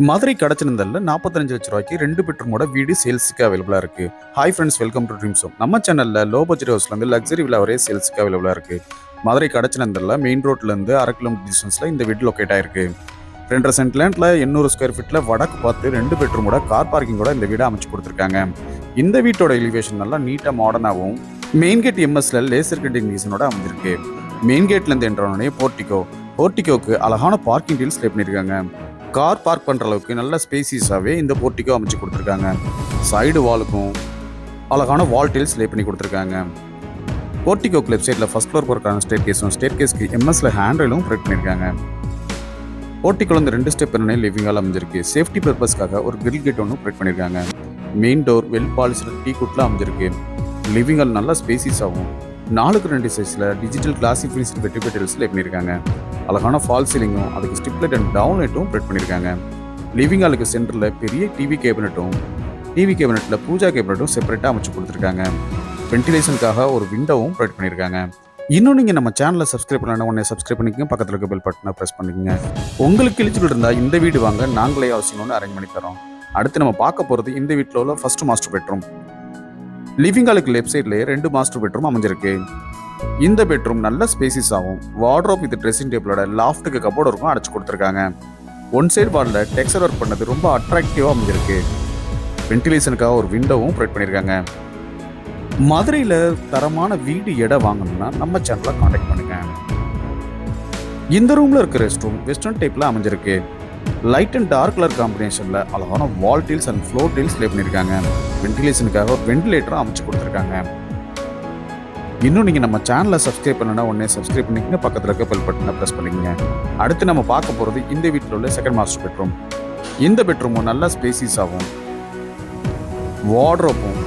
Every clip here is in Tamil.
மதுரை கடச்சனந்தல்ல 45 லட்ச ரூபாய்க்கு 2 பெட்ரூமோட வீடு சேல்ஸுக்கு அவைலபிளா இருக்கு. Hi friends, welcome to dreams home. நம்ம சேனல்ல லோ பட்ஜெட் ஹவுஸ்ல இருந்து லக்ஸரி வில்லா வரை சேல்ஸுக்கு அவைலபிளா இருக்கு. மதுரை கடச்சனந்தல்ல மெயின் ரோட்ல இருந்து 1/2 கிலோமீட்டர் டிஸ்டன்ஸ்ல இந்த வீடு லொக்கேட் ஆயிருக்கு. 2.5 சென்ட் லேண்ட்ல 800 ஸ்கொயர் ஃபீட்ல வடக்கு பார்த்து 2 பெட்ரூமோட கார் பார்க்கிங்கோட இந்த வீடை அமைச்சு கொடுத்துருக்காங்க. இந்த வீட்டோட எலிவேஷன் நல்லா நீட்டா மாடர்னாகவும் மெயின் கேட் எம்எஸ்ல லேசர் கட்டிங் டிசைனோட அமைஞ்சிருக்கு. மெயின் கேட்ல இருந்து என்ட்ரோனே போர்ட்டிகோக்கு அழகான பார்க்கிங் டீல்ஸ் லே பண்ணிருக்காங்க. கார் பார்க் பண்ணுற அளவுக்கு நல்ல ஸ்பேசியஸாகவே இந்த போர்ட்டிகோ அமைச்சு கொடுத்துருக்காங்க. சைடு வாலுக்கும் அழகான வால் டீல்ஸ் லே பண்ணி கொடுத்துருக்காங்க. போர்ட்டிகோக்கு லெஃப்ட் சைடில் ஃபர்ஸ்ட் ஃப்ளோர் போகிறக்கான ஸ்டேர் கேஸ்க்கு எம்எஸ்ல ஹேண்ட் ரெயிலும் ப்ரொவைட் பண்ணியிருக்காங்க. போர்ட்டிகோல இந்த 2 ஸ்டெப் என்ன லிவிங் ஹால் அமைஞ்சிருக்கு. சேஃப்டி பர்பஸ்க்காக ஒரு கிரில் கேட் ஒன்று ப்ரொவைட் பண்ணியிருக்காங்க. மெயின் டோர் வெல் பாலிஷ்டு டீ குட்ல அமைஞ்சிருக்கு. லிவிங் ஹால் நல்லா ஸ்பேசியஸாகவும் 4x2 சைஸில் digital classic finished vitrified tiles lay பண்ணியிருக்காங்க. அழகான ஃபால் சீலிங்கும் அதுக்கு ஸ்டிப் லைட் அண்ட் டவுன் லைட்டும் ப்ரொவைட் பண்ணியிருக்காங்க. லிவிங் ஹாலுக்கு சென்டரில் பெரிய டிவி கேபினெட்டில் பூஜா கேபினெட்டும் செப்பரேட்டாக அமைச்சு கொடுத்துருக்காங்க. வென்டிலேஷனுக்காக ஒரு விண்டோவும் ப்ரொவைட் பண்ணியிருக்காங்க. இன்னும் நீங்கள் நம்ம சேனலை சப்ஸ்கிரைப் பண்ணலாம், உடனே சப்ஸ்கிரைப் பண்ணிக்கங்க, பக்கத்தில் இருக்க பெல் பட்டனை ப்ரெஸ் பண்ணிக்கங்க. உங்களுக்கு எலிஜிபிள் இருந்தால் இந்த வீடு வாங்க நாங்களே அவசியம்னு அரேஞ்ச் பண்ணி தரோம். அடுத்து நம்ம பார்க்க போகிறது இந்த வீட்டில் உள்ள ஃபர்ஸ்ட் மாஸ்டர் பெட்ரூம். லிவிங் ஹாலுக்கு லெஃப்ட் சைட்லேயே 2 மாஸ்டர் பெட்ரூம் அமைஞ்சிருக்கு. இந்த பெட்ரூம் நல்ல ஸ்பேசிஸ் ஆகும். வார்ட்ரோப் வித் ட்ரெஸ்ஸிங் டேபிளோட லாஃப்ட்டுக்கு கபோர்டு இருக்கும் அடைச்சு கொடுத்துருக்காங்க. ஒன் சைடு வாலில் டெக்ஸ்சர் ஒர்க் பண்ணது ரொம்ப அட்ராக்டிவாக அமைஞ்சிருக்கு. வென்டிலேஷனுக்காக ஒரு விண்டோவும் ப்ரொவைட் பண்ணியிருக்காங்க. மதுரையில் தரமான வீடு இடம் வாங்கணும்னா நம்ம சேனலை காண்டாக்ட் பண்ணுங்க. இந்த ரூமில் இருக்க ரெஸ்ட் ரூம் வெஸ்டர்ன் டைப்பில் அமைஞ்சிருக்கு. லைட் அண்ட் டார்க் கலர் காம்பினேஷனில் அழகான வால் deals and floor deals lay பண்ணியிருக்காங்க. வென்டிலேஷனுக்காக ஒரு வென்டிலேட்டரும் அமைச்சு கொடுத்துருக்காங்க. இன்னும் நீங்கள் நம்ம சேனலை சப்ஸ்கிரைப் பண்ணனா உடனே சப்ஸ்கிரைப் பண்ணிக்கங்க, பக்கத்தில் இருக்க பெல் பட்டனை ப்ரெஸ் பண்ணிக்கங்க. அடுத்து நம்ம பார்க்க போகிறது இந்த வீட்டில் உள்ள செகண்ட் மாஸ்டர் பெட்ரூம். இந்த பெட்ரூமும் நல்லா ஸ்பேசியஸாகவும் வார்ட்ரோப்பும்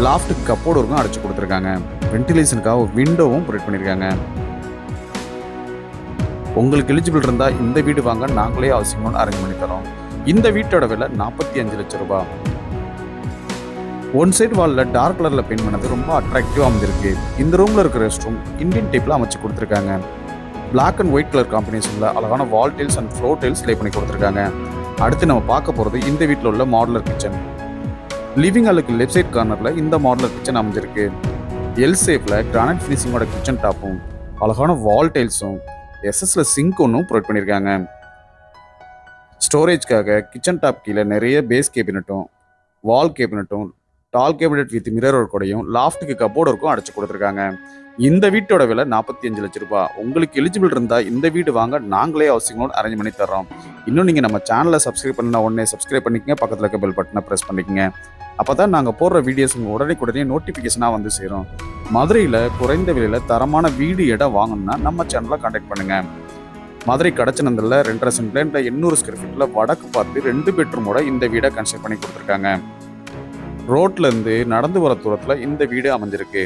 லாஃப்ட்டுக்கு கப்போர்டு இருக்கும் அடைச்சு கொடுத்துருக்காங்க. வென்டிலேஷனுக்காக ஒரு விண்டோவும் ப்ரொவைட் பண்ணியிருக்காங்க. உங்களுக்கு எலிஜிபிள் இருந்தால் இந்த வீடு வாங்க நாங்களே அவசியமான அரேஞ்ச் பண்ணி தரோம். இந்த வீட்டோட விலை 45 லட்சம் ரூபாய். ஒன் சைடு வாலில் டார்க் கலரில் பெயிண்ட் பண்ணது ரொம்ப அட்ராக்டிவாக அமைஞ்சிருக்கு. இந்த ரூமில் இருக்கிற ரெஸ்ட் ரூம் இந்தியன் டைப்பில் அமைச்சு கொடுத்துருக்காங்க. பிளாக் அண்ட் ஒயிட் கலர் காம்பினேஷனில் அழகான வால் deals and floor deals lay பண்ணி கொடுத்துருக்காங்க. அடுத்து நம்ம பார்க்க போகிறது இந்த வீட்டில் உள்ள மாடுலர் கிச்சன். லிவிங் ஹாலுக்கு லெஃப்ட் சைட் கார்னரில் இந்த மாடுலர் கிச்சன் அமைஞ்சிருக்கு. எல் ஷேப்பில் கிரானைட் ஃபினிஷிங்கோட கிச்சன் டாப்பும் அழகான வால் டைல்ஸும் எஸ்எஸ்ல சிங்க் ஒன்றும் ப்ரொவைட் பண்ணியிருக்காங்க. ஸ்டோரேஜ்க்காக கிச்சன் டாப் கீழே நிறைய பேஸ் கேபினட்டும் வால் கேபினட்டும் டால் கேபினட் வித் மிரர் ஒர்க்கோடையும் லாஃப்ட்டுக்கு கபோர்டு ஒர்க்கும் அடைச்சு கொடுத்துருக்காங்க. இந்த வீட்டோட விலை 45 லட்சம் ரூபாய். உங்களுக்கு எலிஜிபிள் இருந்தால் இந்த வீடு வாங்க நாங்களே அவசியங்களோடு அரேஞ்ச் பண்ணி தர்றோம். இன்னும் நீங்கள் நம்ம சேனலை சப்ஸ்கிரைப் பண்ணா உடனே சப்ஸ்கிரைப் பண்ணிக்கங்க, பக்கத்தில் இருக்க பெல் பட்டனை ப்ரெஸ் பண்ணிக்கங்க. அப்போ தான் நாங்கள் போடுற வீடியோஸ் உடனே நோட்டிஃபிகேஷனாக வந்து சேரும். மதுரையில் குறைந்த விலையில் தரமான வீடு இடம் வாங்கணும்னா நம்ம சேனலை கான்டாக்ட் பண்ணுங்கள். மதுரை கடச்சனந்தல்ல 2.5 சென்ட் லேண்ட்ல 800 ஸ்கொயர் ஃபீட்ல வடக்கு பார்த்து 2 பெட்ரூமோட இந்த வீடை கன்ஸ்ட்ரக்ட் பண்ணி கொடுத்துருக்காங்க. ரோட்ல இருந்து நடந்து வர தூரத்துல இந்த வீடு அமைஞ்சிருக்கு.